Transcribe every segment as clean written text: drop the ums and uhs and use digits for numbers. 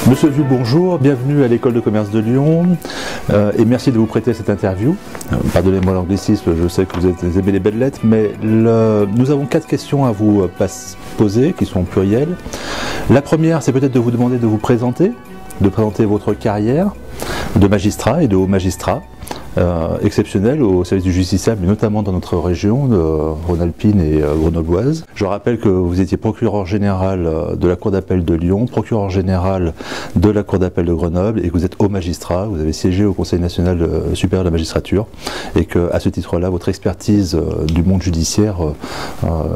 Monsieur Vieux, bonjour, bienvenue à l'école de commerce de Lyon et merci de vous prêter à cette interview. Pardonnez-moi l'anglicisme, je sais que vous aimez les belles lettres, mais nous avons 4 questions à vous poser qui sont plurielles. La première, c'est peut-être de vous demander de vous présenter, de présenter votre carrière de magistrat et de haut magistrat. Exceptionnel au service du justiciable, mais notamment dans notre région Rhône-Alpine et grenobloise. Je rappelle que vous étiez procureur général de la Cour d'appel de Lyon, procureur général de la Cour d'appel de Grenoble et que vous êtes haut magistrat, vous avez siégé au Conseil national supérieur de la magistrature et que à ce titre-là, votre expertise du monde judiciaire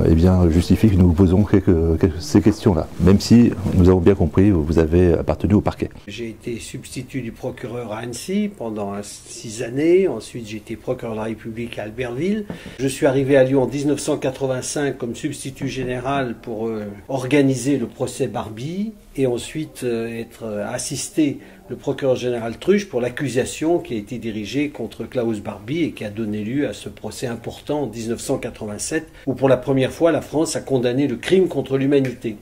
eh bien, justifie que nous vous posons ces questions-là, même si nous avons bien compris, vous avez appartenu au parquet. J'ai été substitut du procureur à Annecy pendant 6 années. Ensuite, j'ai été procureur de la République à Albertville. Je suis arrivé à Lyon en 1985 comme substitut général pour organiser le procès Barbie et ensuite être assisté le procureur général Truche pour l'accusation qui a été dirigée contre Klaus Barbie et qui a donné lieu à ce procès important en 1987 où pour la première fois la France a condamné le crime contre l'humanité.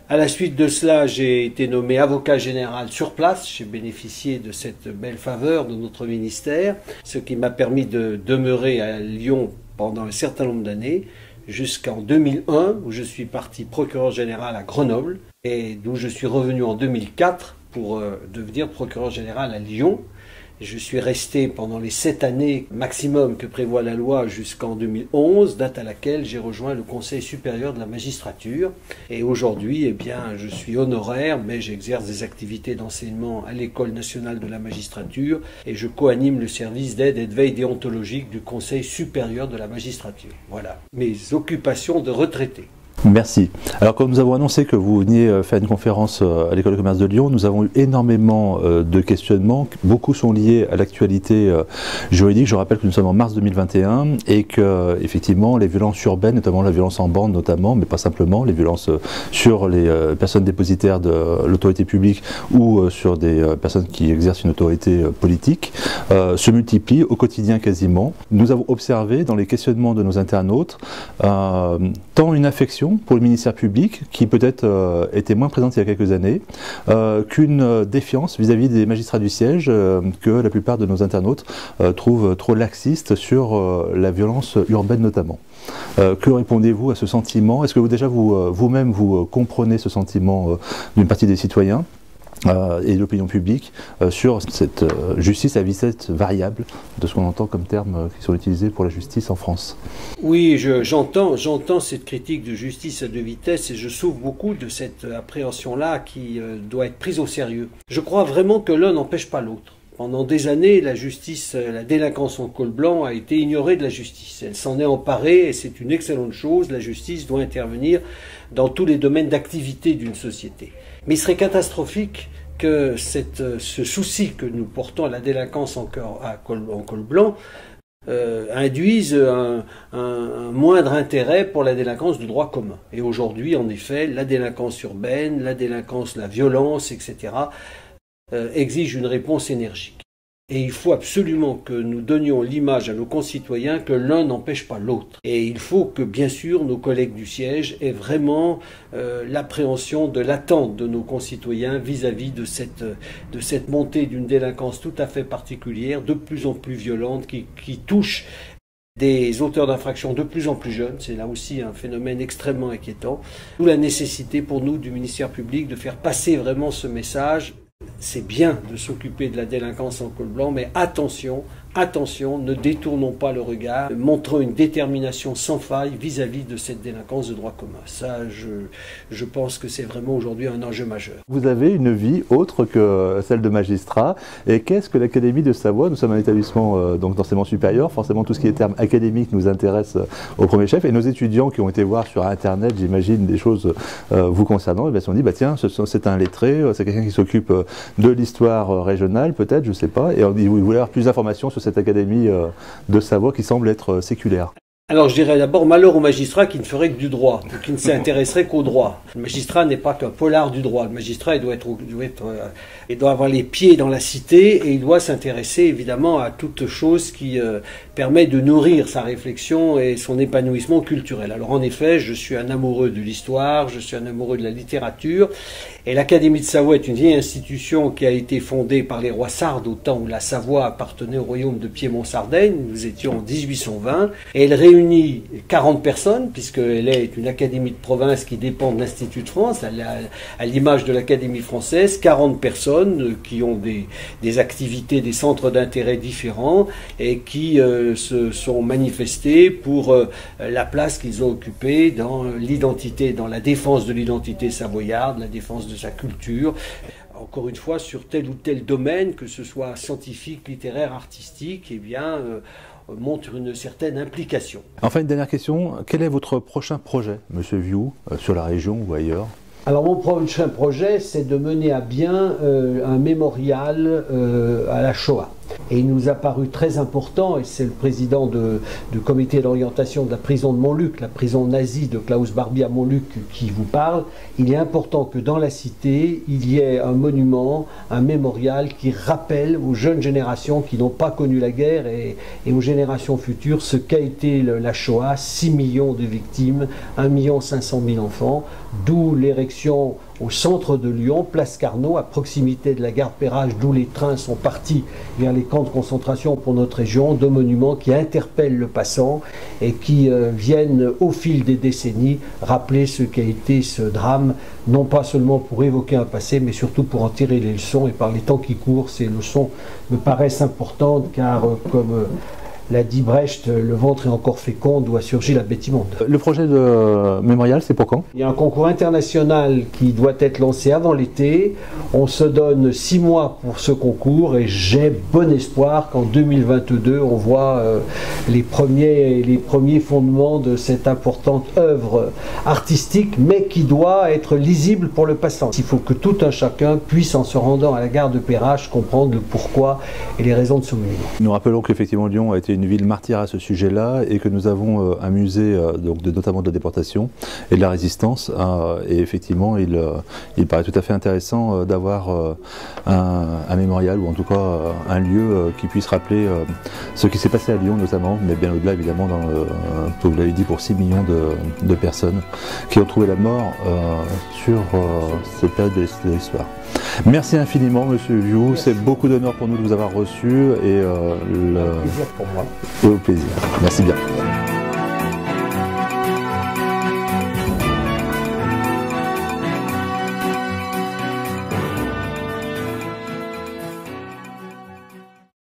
À la suite de cela, j'ai été nommé avocat général sur place. J'ai bénéficié de cette belle faveur de notre ministère, ce qui m'a permis de demeurer à Lyon pendant un certain nombre d'années, jusqu'en 2001, où je suis parti procureur général à Grenoble, et d'où je suis revenu en 2004 pour devenir procureur général à Lyon. Je suis resté pendant les 7 années maximum que prévoit la loi jusqu'en 2011, date à laquelle j'ai rejoint le Conseil supérieur de la magistrature. Et aujourd'hui, eh bien, je suis honoraire, mais j'exerce des activités d'enseignement à l'École nationale de la magistrature et je co-anime le service d'aide et de veille déontologique du Conseil supérieur de la magistrature. Voilà mes occupations de retraité. Merci. Alors comme nous avons annoncé que vous veniez faire une conférence à l'école de commerce de Lyon, nous avons eu énormément de questionnements, beaucoup sont liés à l'actualité juridique. Je rappelle que nous sommes en mars 2021 et que effectivement les violences urbaines, notamment la violence en bande notamment, mais pas simplement, les violences sur les personnes dépositaires de l'autorité publique ou sur des personnes qui exercent une autorité politique, se multiplient au quotidien quasiment. Nous avons observé dans les questionnements de nos internautes tant une affection pour le ministère public, qui peut-être était moins présente il y a quelques années, qu'une défiance vis-à-vis des magistrats du siège, que la plupart de nos internautes trouvent trop laxistes sur la violence urbaine notamment. Que répondez-vous à ce sentiment? Est-ce que vous-même vous comprenez ce sentiment d'une partie des citoyens et de l'opinion publique sur cette justice à vitesse variable, de ce qu'on entend comme termes qui sont utilisés pour la justice en France? Oui, j'entends cette critique de justice à 2 vitesses et je souffre beaucoup de cette appréhension-là qui doit être prise au sérieux. Je crois vraiment que l'un n'empêche pas l'autre. Pendant des années, la justice, la délinquance en col blanc a été ignorée de la justice. Elle s'en est emparée et c'est une excellente chose. La justice doit intervenir dans tous les domaines d'activité d'une société. Mais il serait catastrophique que ce souci que nous portons à la délinquance en col blanc induise un moindre intérêt pour la délinquance de droit commun. Et aujourd'hui, en effet, la délinquance urbaine, la délinquance, la violence, etc., exige une réponse énergique. Et il faut absolument que nous donnions l'image à nos concitoyens que l'un n'empêche pas l'autre. Et il faut que, bien sûr, nos collègues du siège aient vraiment l'appréhension de l'attente de nos concitoyens vis-à-vis de cette montée d'une délinquance tout à fait particulière, de plus en plus violente, qui touche des auteurs d'infractions de plus en plus jeunes. C'est là aussi un phénomène extrêmement inquiétant. D'où la nécessité pour nous, du ministère public, de faire passer vraiment ce message. C'est bien de s'occuper de la délinquance en col blanc, mais attention, attention, ne détournons pas le regard, montrons une détermination sans faille vis-à-vis de cette délinquance de droit commun. Ça, je pense que c'est vraiment aujourd'hui un enjeu majeur. Vous avez une vie autre que celle de magistrat, et qu'est-ce que l'Académie de Savoie? Nous sommes un établissement d'enseignement supérieur, forcément tout ce qui est terme académique nous intéresse au premier chef, et nos étudiants qui ont été voir sur Internet, j'imagine, des choses vous concernant, et bien, se sont dit, bah tiens, c'est un lettré, c'est quelqu'un qui s'occupe de l'histoire régionale, peut-être, je ne sais pas, et ils voulaient avoir plus d'informations sur cette Académie de Savoie qui semble être séculaire. Alors je dirais d'abord malheur au magistrat qui ne ferait que du droit, ou qui ne s'intéresserait qu'au droit. Le magistrat n'est pas qu'un polar du droit. Le magistrat il doit avoir les pieds dans la cité et il doit s'intéresser évidemment à toute chose qui permet de nourrir sa réflexion et son épanouissement culturel. Alors en effet, je suis un amoureux de l'histoire, je suis un amoureux de la littérature, et l'Académie de Savoie est une vieille institution qui a été fondée par les rois sardes au temps où la Savoie appartenait au royaume de Piémont-Sardaigne. Nous étions en 1820 et elle réunit 40 personnes puisqu'elle est une académie de province qui dépend de l'Institut de France, à l'image de l'Académie française, 40 personnes qui ont des activités, des centres d'intérêt différents et qui se sont manifestées pour la place qu'ils ont occupée dans l'identité, dans la défense de l'identité savoyarde, la défense de sa culture, encore une fois sur tel ou tel domaine, que ce soit scientifique, littéraire, artistique, eh bien montre une certaine implication. Enfin, une dernière question, quel est votre prochain projet, Monsieur Vioux, sur la région ou ailleurs? Alors mon prochain projet, c'est de mener à bien un mémorial à la Shoah. Et il nous a paru très important, et c'est le président du comité d'orientation de la prison de Montluc, la prison nazie de Klaus Barbie à Montluc, qui vous parle. Il est important que dans la cité, il y ait un monument, un mémorial qui rappelle aux jeunes générations qui n'ont pas connu la guerre et aux générations futures ce qu'a été la Shoah, 6 millions de victimes, 1 500 000 enfants, d'où l'érection au centre de Lyon, place Carnot, à proximité de la gare de Perrache, d'où les trains sont partis vers les camps de concentration pour notre région, deux monuments qui interpellent le passant et qui viennent au fil des décennies rappeler ce qu'a été ce drame, non pas seulement pour évoquer un passé, mais surtout pour en tirer les leçons. Et par les temps qui courent, ces leçons me paraissent importantes car, comme l'a dit Brecht, le ventre est encore fécond, doit surgir la bête immonde. Le projet de mémorial, c'est pour quand? Il y a un concours international qui doit être lancé avant l'été. On se donne 6 mois pour ce concours et j'ai bon espoir qu'en 2022, on voit les premiers fondements de cette importante œuvre artistique, mais qui doit être lisible pour le passant. Il faut que tout un chacun puisse, en se rendant à la gare de Perrache, comprendre le pourquoi et les raisons de ce monument. Nous rappelons qu'effectivement Lyon a été une ville martyre à ce sujet-là et que nous avons un musée notamment de la déportation et de la résistance. Et effectivement, il paraît tout à fait intéressant d'avoir un mémorial ou en tout cas un lieu qui puisse rappeler ce qui s'est passé à Lyon notamment, mais bien au-delà évidemment, comme vous l'avez dit, pour 6 millions de personnes qui ont trouvé la mort sur cette période de l'histoire. Merci infiniment, Monsieur Vioux. C'est beaucoup d'honneur pour nous de vous avoir reçu et un plaisir pour moi. Et au plaisir. Merci bien.